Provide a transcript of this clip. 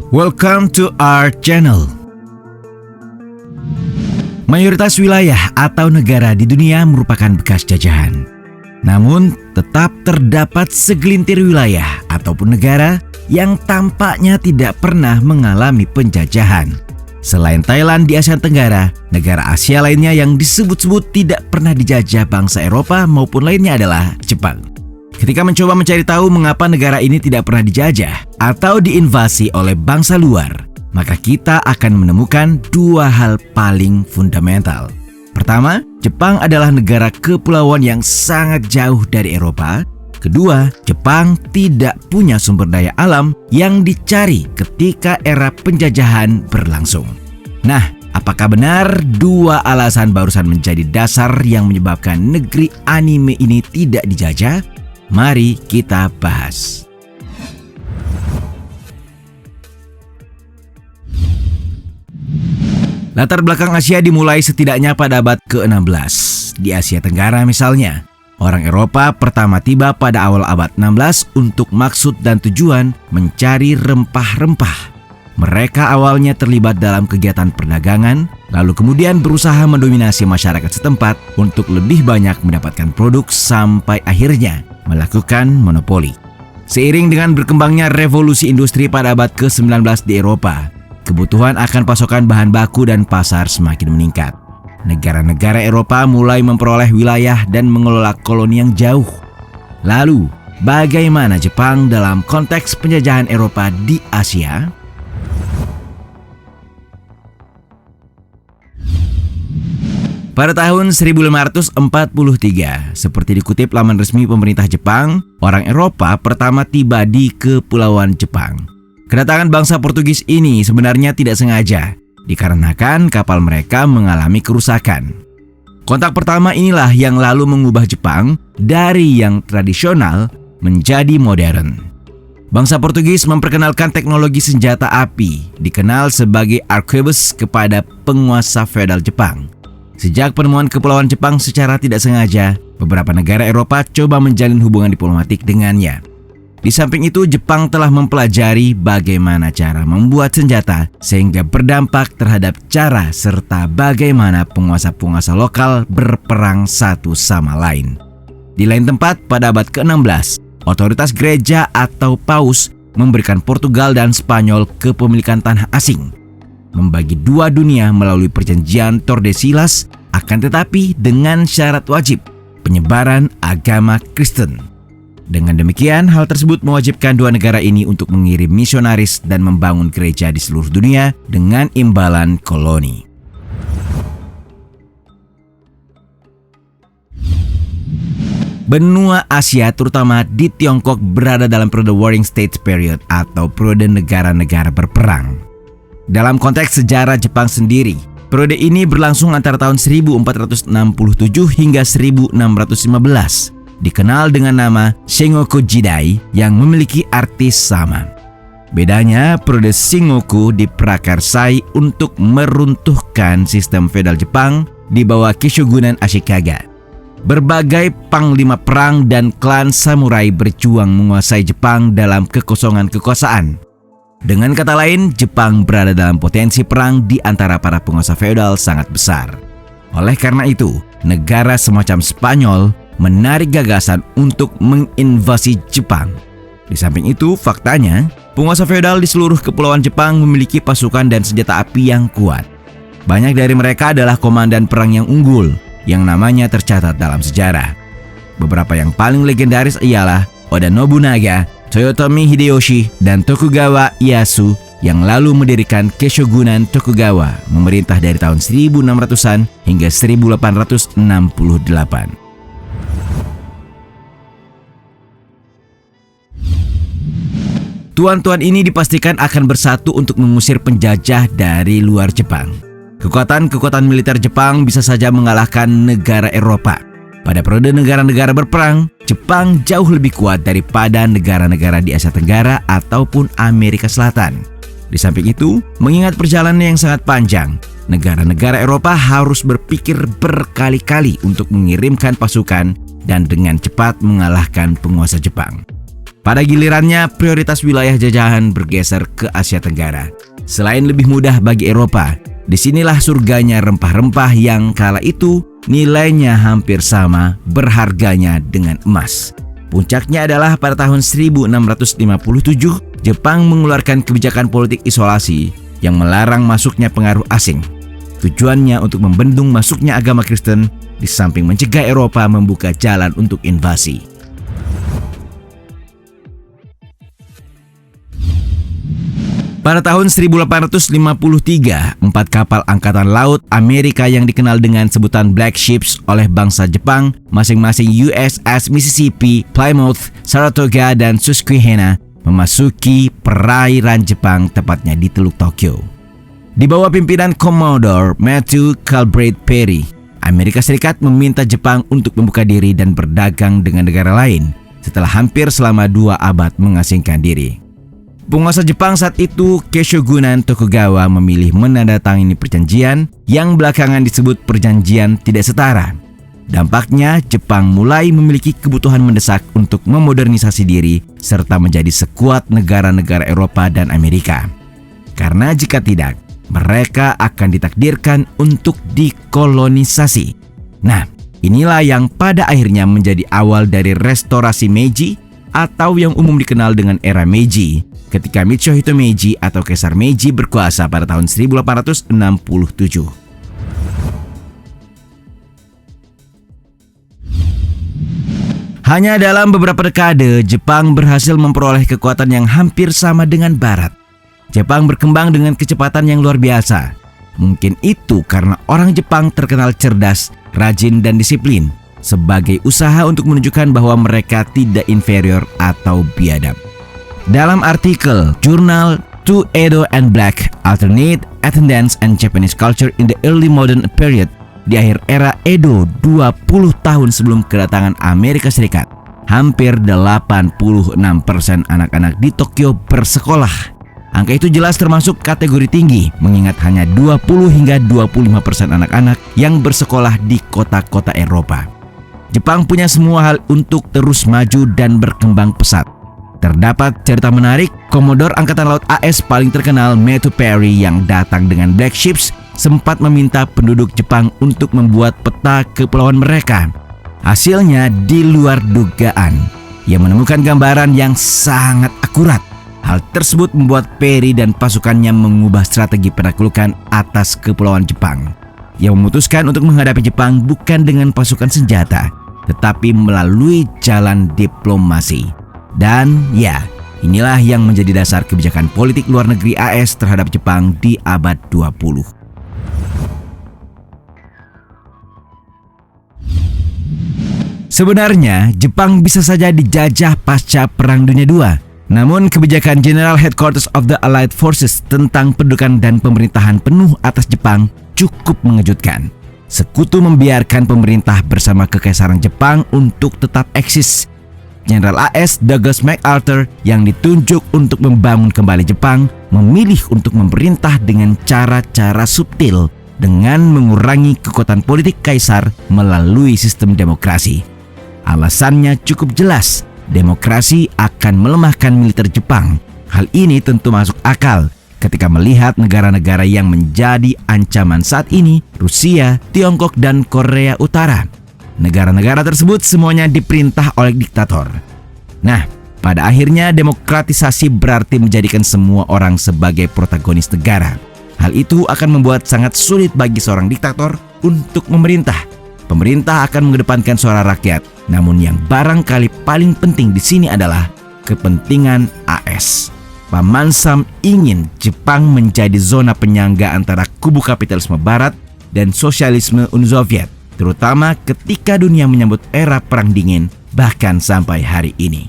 Welcome to our channel. Mayoritas wilayah atau negara di dunia merupakan bekas jajahan. Namun, tetap terdapat segelintir wilayah ataupun negara yang tampaknya tidak pernah mengalami penjajahan. Selain Thailand di Asia Tenggara, negara Asia lainnya yang disebut-sebut tidak pernah dijajah bangsa Eropa maupun lainnya adalah Jepang. Ketika mencoba mencari tahu mengapa negara ini tidak pernah dijajah atau diinvasi oleh bangsa luar, maka kita akan menemukan dua hal paling fundamental. Pertama, Jepang adalah negara kepulauan yang sangat jauh dari Eropa. Kedua, Jepang tidak punya sumber daya alam yang dicari ketika era penjajahan berlangsung. Nah, apakah benar dua alasan barusan menjadi dasar yang menyebabkan negeri anime ini tidak dijajah? Mari kita bahas. Latar belakang Asia dimulai setidaknya pada abad ke-16. Di Asia Tenggara misalnya, orang Eropa pertama tiba pada awal abad 16 untuk maksud dan tujuan mencari rempah-rempah. Mereka awalnya terlibat dalam kegiatan perdagangan, lalu kemudian berusaha mendominasi masyarakat setempat untuk lebih banyak mendapatkan produk sampai akhirnya melakukan monopoli. Seiring dengan berkembangnya revolusi industri pada abad ke-19 di Eropa, kebutuhan akan pasokan bahan baku dan pasar semakin meningkat. Negara-negara Eropa mulai memperoleh wilayah dan mengelola koloni yang jauh. Lalu, bagaimana Jepang dalam konteks penjajahan Eropa di Asia? Pada tahun 1543, seperti dikutip laman resmi pemerintah Jepang, orang Eropa pertama tiba di Kepulauan Jepang. Kedatangan bangsa Portugis ini sebenarnya tidak sengaja, dikarenakan kapal mereka mengalami kerusakan. Kontak pertama inilah yang lalu mengubah Jepang dari yang tradisional menjadi modern. Bangsa Portugis memperkenalkan teknologi senjata api, dikenal sebagai arquebus, kepada penguasa feodal Jepang. Sejak penemuan Kepulauan Jepang secara tidak sengaja, beberapa negara Eropa coba menjalin hubungan diplomatik dengannya. Di samping itu, Jepang telah mempelajari bagaimana cara membuat senjata sehingga berdampak terhadap cara serta bagaimana penguasa-penguasa lokal berperang satu sama lain. Di lain tempat, pada abad ke-16, otoritas gereja atau paus memberikan Portugal dan Spanyol kepemilikan tanah asing, membagi dua dunia melalui perjanjian Tordesillas, akan tetapi dengan syarat wajib penyebaran agama Kristen. Dengan demikian, hal tersebut mewajibkan dua negara ini untuk mengirim misionaris dan membangun gereja di seluruh dunia dengan imbalan koloni. Benua Asia, terutama di Tiongkok, berada dalam periode Warring States Period atau periode negara-negara berperang. Dalam konteks sejarah Jepang sendiri, periode ini berlangsung antara tahun 1467 hingga 1615, dikenal dengan nama Sengoku Jidai yang memiliki arti sama. Bedanya, periode Sengoku diprakarsai untuk meruntuhkan sistem feodal Jepang di bawah Keshogunan Ashikaga. Berbagai panglima perang dan klan samurai berjuang menguasai Jepang dalam kekosongan kekuasaan. Dengan kata lain, Jepang berada dalam potensi perang di antara para penguasa feodal sangat besar. Oleh karena itu, negara semacam Spanyol menarik gagasan untuk menginvasi Jepang. Di samping itu, faktanya, penguasa feodal di seluruh kepulauan Jepang memiliki pasukan dan senjata api yang kuat. Banyak dari mereka adalah komandan perang yang unggul, yang namanya tercatat dalam sejarah. Beberapa yang paling legendaris ialah Oda Nobunaga, Toyotomi Hideyoshi, dan Tokugawa Ieyasu yang lalu mendirikan Keshogunan Tokugawa, memerintah dari tahun 1600-an hingga 1868. Tuan-tuan ini dipastikan akan bersatu untuk mengusir penjajah dari luar Jepang. Kekuatan-kekuatan militer Jepang bisa saja mengalahkan negara Eropa. Pada periode negara-negara berperang, Jepang jauh lebih kuat daripada negara-negara di Asia Tenggara ataupun Amerika Selatan. Di samping itu, mengingat perjalanan yang sangat panjang, negara-negara Eropa harus berpikir berkali-kali untuk mengirimkan pasukan dan dengan cepat mengalahkan penguasa Jepang. Pada gilirannya, prioritas wilayah jajahan bergeser ke Asia Tenggara. Selain lebih mudah bagi Eropa, disinilah surganya rempah-rempah yang kala itu nilainya hampir sama berharganya dengan emas. Puncaknya adalah pada tahun 1657, Jepang mengeluarkan kebijakan politik isolasi yang melarang masuknya pengaruh asing. Tujuannya untuk membendung masuknya agama Kristen, di samping mencegah Eropa membuka jalan untuk invasi. Pada tahun 1853, 4 kapal angkatan laut Amerika yang dikenal dengan sebutan Black Ships oleh bangsa Jepang, masing-masing USS Mississippi, Plymouth, Saratoga, dan Susquehanna, memasuki perairan Jepang, tepatnya di Teluk Tokyo. Di bawah pimpinan Commodore Matthew Calbraith Perry, Amerika Serikat meminta Jepang untuk membuka diri dan berdagang dengan negara lain setelah hampir selama 2 abad mengasingkan diri. Penguasa Jepang saat itu, Keishogunan Tokugawa, memilih menandatangani perjanjian yang belakangan disebut Perjanjian Tidak Setara. Dampaknya, Jepang mulai memiliki kebutuhan mendesak untuk memodernisasi diri serta menjadi sekuat negara-negara Eropa dan Amerika. Karena jika tidak, mereka akan ditakdirkan untuk dikolonisasi. Nah, inilah yang pada akhirnya menjadi awal dari restorasi Meiji atau yang umum dikenal dengan era Meiji, ketika Mitsuhito Meiji atau Kaisar Meiji berkuasa pada tahun 1867. Hanya dalam beberapa dekade, Jepang berhasil memperoleh kekuatan yang hampir sama dengan Barat. Jepang berkembang dengan kecepatan yang luar biasa. Mungkin itu karena orang Jepang terkenal cerdas, rajin, dan disiplin, sebagai usaha untuk menunjukkan bahwa mereka tidak inferior atau biadab. Dalam artikel jurnal To Edo and Black, Alternate Attendance and Japanese Culture in the Early Modern Period, di akhir era Edo 20 tahun sebelum kedatangan Amerika Serikat, hampir 86% anak-anak di Tokyo bersekolah. Angka itu jelas termasuk kategori tinggi, mengingat hanya 20 hingga 25% anak-anak yang bersekolah di kota-kota Eropa. Jepang punya semua hal untuk terus maju dan berkembang pesat. Terdapat cerita menarik, Komodor Angkatan Laut AS paling terkenal, Matthew Perry, yang datang dengan Black Ships, sempat meminta penduduk Jepang untuk membuat peta kepulauan mereka. Hasilnya di luar dugaan. Ia menemukan gambaran yang sangat akurat. Hal tersebut membuat Perry dan pasukannya mengubah strategi penaklukan atas kepulauan Jepang. Ia memutuskan untuk menghadapi Jepang bukan dengan pasukan senjata, tetapi melalui jalan diplomasi. Dan ya, inilah yang menjadi dasar kebijakan politik luar negeri AS terhadap Jepang di abad 20. Sebenarnya, Jepang bisa saja dijajah pasca Perang Dunia II. Namun, kebijakan General Headquarters of the Allied Forces tentang pendudukan dan pemerintahan penuh atas Jepang cukup mengejutkan. Sekutu membiarkan pemerintah bersama Kekaisaran Jepang untuk tetap eksis. Jenderal AS Douglas MacArthur yang ditunjuk untuk membangun kembali Jepang memilih untuk memerintah dengan cara-cara subtil dengan mengurangi kekuatan politik kaisar melalui sistem demokrasi. Alasannya cukup jelas, demokrasi akan melemahkan militer Jepang. Hal ini tentu masuk akal ketika melihat negara-negara yang menjadi ancaman saat ini, Rusia, Tiongkok, dan Korea Utara. Negara-negara tersebut semuanya diperintah oleh diktator. Nah, pada akhirnya demokratisasi berarti menjadikan semua orang sebagai protagonis negara. Hal itu akan membuat sangat sulit bagi seorang diktator untuk memerintah. Pemerintah akan mengedepankan suara rakyat. Namun yang barangkali paling penting di sini adalah kepentingan AS. Paman Sam ingin Jepang menjadi zona penyangga antara kubu kapitalisme Barat dan sosialisme Uni Soviet, terutama ketika dunia menyambut era Perang Dingin, bahkan sampai hari ini.